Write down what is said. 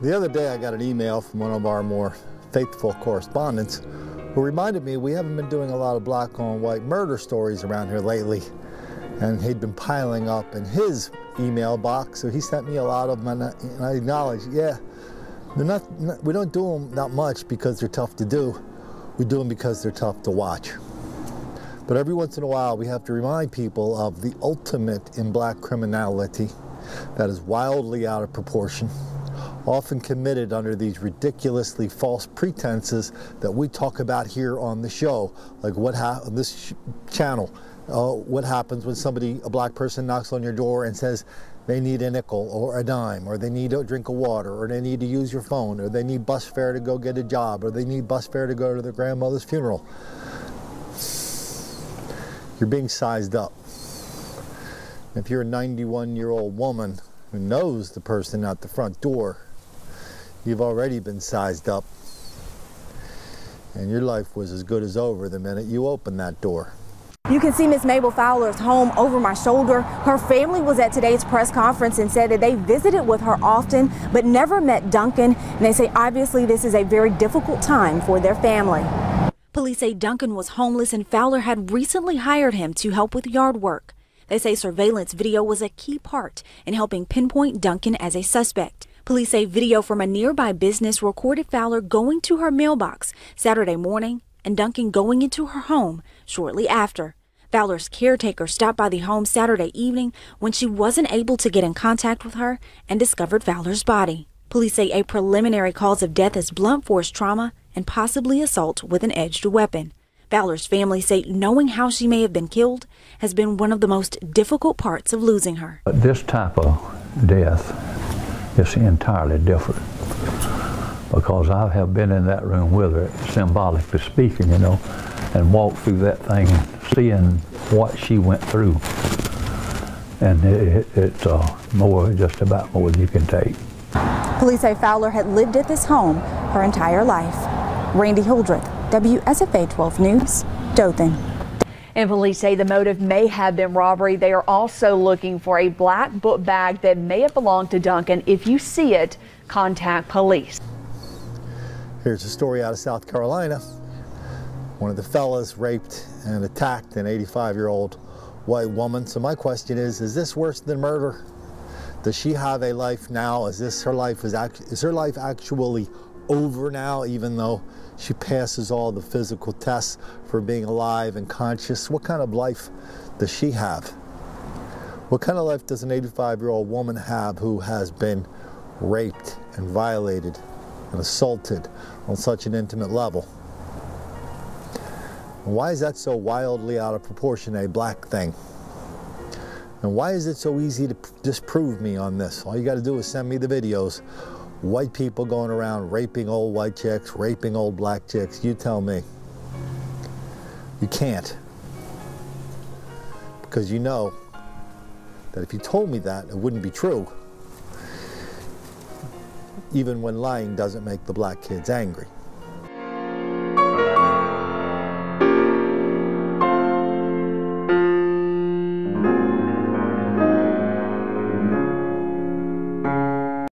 The other day I got an email from one of our more faithful correspondents who reminded me we haven't been doing a lot of black on white murder stories around here lately. And he'd been piling up in his email box, so he sent me a lot of them, and I acknowledge, yeah, we don't do them that much because they're tough to do. We do them because they're tough to watch. But every once in a while we have to remind people of the ultimate in black criminality that is wildly out of proportion, often committed under these ridiculously false pretenses that we talk about here on the show, like on this channel. What happens when a black person knocks on your door and says they need a nickel or a dime, or they need a drink of water, or they need to use your phone, or they need bus fare to go get a job, or they need bus fare to go to their grandmother's funeral. You're being sized up. If you're a 91-year-old woman who knows the person at the front door, you've already been sized up, and your life was as good as over the minute you opened that door. You can see Miss Mabel Fowler's home over my shoulder. Her family was at today's press conference and said that they visited with her often but never met Duncan. And they say obviously this is a very difficult time for their family. Police say Duncan was homeless and Fowler had recently hired him to help with yard work. They say surveillance video was a key part in helping pinpoint Duncan as a suspect. Police say video from a nearby business recorded Fowler going to her mailbox Saturday morning and Duncan going into her home shortly after. Fowler's caretaker stopped by the home Saturday evening when she wasn't able to get in contact with her and discovered Fowler's body. Police say a preliminary cause of death is blunt force trauma and possibly assault with an edged weapon. Fowler's family say knowing how she may have been killed has been one of the most difficult parts of losing her. This type of death is entirely different, because I have been in that room with her, symbolically speaking, and walked through that thing, seeing what she went through. And it's just about more than you can take. Police say Fowler had lived at this home her entire life. Randy Hildreth, WSFA 12 News, Dothan. And police say the motive may have been robbery. They are also looking for a black book bag that may have belonged to Duncan. If you see it, contact police. Here's a story out of South Carolina. One of the fellas raped and attacked an 85-year-old white woman. So my question is this worse than murder? Does she have a life now? Is her life actually over now, even though she passes all the physical tests for being alive and conscious? What kind of life does she have? What kind of life does an 85-year-old woman have who has been raped and violated and assaulted on such an intimate level? And why is that so wildly out of proportion a black thing? And why is it so easy to disprove me on this? All you got to do is send me the videos. White people going around raping old white chicks, raping old black chicks. You tell me. You can't. Because you know that if you told me that, it wouldn't be true. Even when lying doesn't make the black kids angry.